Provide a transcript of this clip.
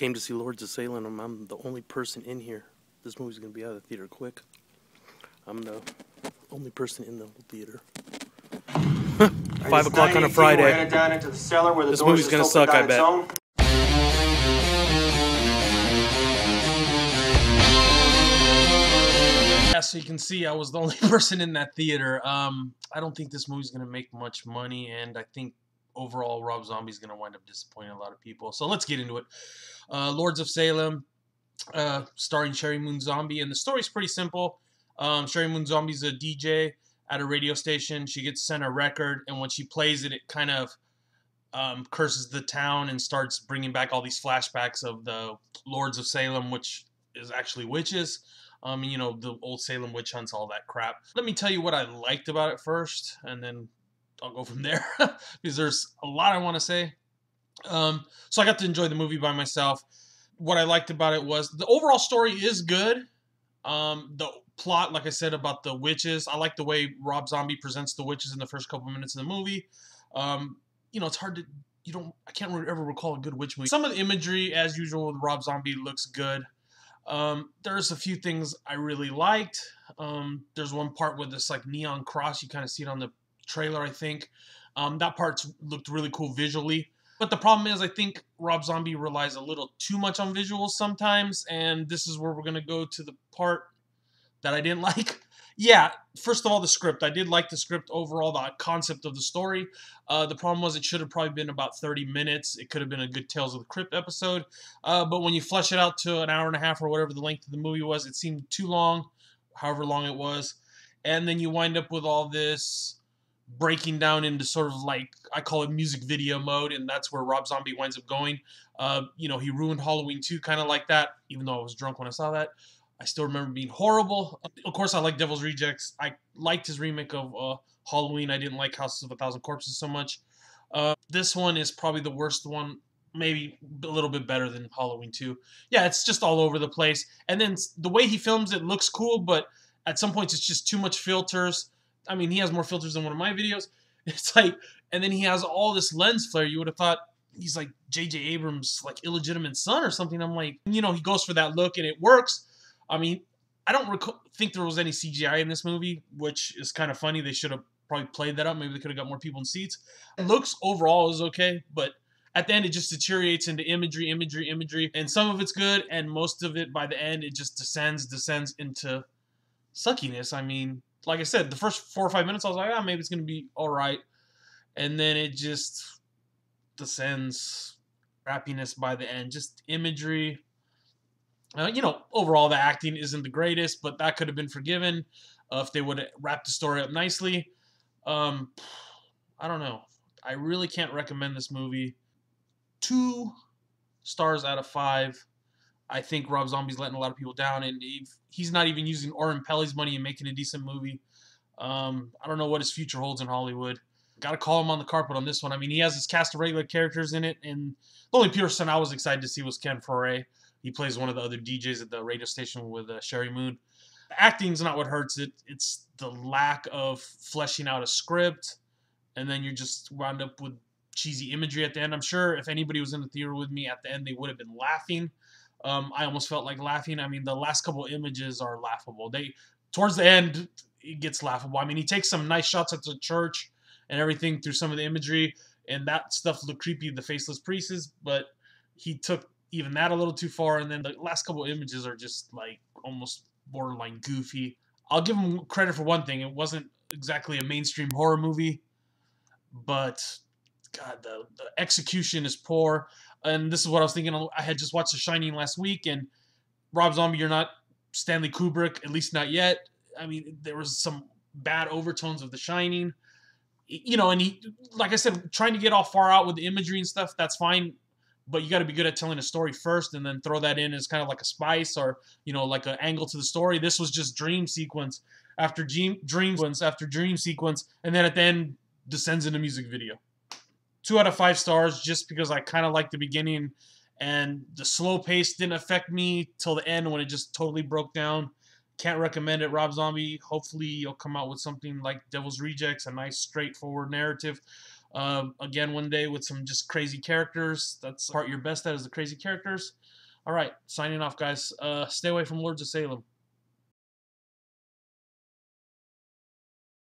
came to see Lords of Salem. I'm the only person in here. This movie's going to be out of the theater quick. I'm the only person in the theater. 5 o'clock on a Friday. We're headed down into the cellar where the This movie's going to suck, I bet. Yeah, so you can see I was the only person in that theater. I don't think this movie's going to make much money, and I think overall Rob Zombie's going to wind up disappointing a lot of people. So let's get into it. Lords of Salem, starring Sherry Moon Zombie, and the story's pretty simple. Sherry Moon Zombie's a DJ at a radio station. She gets sent a record, and when she plays it, it kind of curses the town and starts bringing back all these flashbacks of the Lords of Salem, which is actually witches. You know, the old Salem witch hunts, all that crap. Let me tell you what I liked about it first, and then I'll go from there, because there's a lot I want to say. So I got to enjoy the movie by myself. What I liked about it was the overall story is good. The plot, like I said, about the witches, I like the way Rob Zombie presents the witches in the first couple minutes of the movie. You know, it's hard to, I can't ever recall a good witch movie. Some of the imagery, as usual with Rob Zombie, looks good. There's a few things I really liked. There's one part with this like neon cross. You kind of see it on the trailer, I think. That part looked really cool visually. But the problem is, I think Rob Zombie relies a little too much on visuals sometimes, and this is where we're going to go to the part that I didn't like. Yeah, first of all, the script. I did like the script overall, the concept of the story. The problem was it should have probably been about 30 minutes. It could have been a good Tales of the Crypt episode. But when you flesh it out to an hour and a half or whatever the length of the movie was, it seemed too long, however long it was. And then you wind up with all this breaking down into sort of like, I call it music video mode, and that's where Rob Zombie winds up going. You know, he ruined Halloween 2 kind of like that, even though I was drunk when I saw that. I still remember being horrible. Of course, I like Devil's Rejects. I liked his remake of Halloween. I didn't like House of a Thousand Corpses so much. This one is probably the worst one, maybe a little bit better than Halloween 2. Yeah, it's just all over the place. And then the way he films it looks cool, but at some points it's just too much filters. I mean, he has more filters than one of my videos. It's like, and then he has all this lens flare. You would have thought he's like J.J. Abrams' like illegitimate son or something. I'm like, you know, he goes for that look and it works. I mean, I don't think there was any CGI in this movie, which is kind of funny. They should have probably played that up. Maybe they could have got more people in seats. It looks overall is okay, but at the end it just deteriorates into imagery, and some of it's good, and most of it by the end it just descends into suckiness. I mean, like I said, the first 4 or 5 minutes I was like, maybe it's gonna be all right, and then it just descends crappiness by the end. Just imagery. You know, overall the acting isn't the greatest, but that could have been forgiven if they would have wrapped the story up nicely. I don't know. I really can't recommend this movie. 2 stars out of 5. I think Rob Zombie's letting a lot of people down, and he's not even using Oren Peli's money and making a decent movie. I don't know what his future holds in Hollywood. Got to call him on the carpet on this one. I mean, he has his cast of regular characters in it, and the only person I was excited to see was Ken Foray. He plays one of the other DJs at the radio station with Sherry Moon. The acting's not what hurts it. It's the lack of fleshing out a script, and then you're just wound up with cheesy imagery at the end. I'm sure if anybody was in the theater with me at the end, they would have been laughing. I almost felt like laughing. I mean, the last couple images are laughable. Towards the end, it gets laughable. I mean, he takes some nice shots at the church and everything through some of the imagery, and that stuff looked creepy, the faceless priests, but he took even that a little too far, and then the last couple images are just like almost borderline goofy. I'll give him credit for one thing. It wasn't exactly a mainstream horror movie, but God, the execution is poor. And this is what I was thinking. I had just watched The Shining last week, and Rob Zombie, you're not Stanley Kubrick, at least not yet. I mean, there was some bad overtones of The Shining. You know, and he, like I said, trying to get all far out with the imagery and stuff, that's fine. But you got to be good at telling a story first, and then throw that in as kind of like a spice, or, you know, like an angle to the story. This was just dream sequence after dream sequence, and then at the end descends into music video. 2 out of 5 stars, just because I kind of liked the beginning, and the slow pace didn't affect me till the end when it just totally broke down. Can't recommend it. Rob Zombie, hopefully you'll come out with something like Devil's Rejects, a nice straightforward narrative. Again, one day with some just crazy characters. That's the part you're best at, is the crazy characters. All right, signing off, guys. Stay away from Lords of Salem.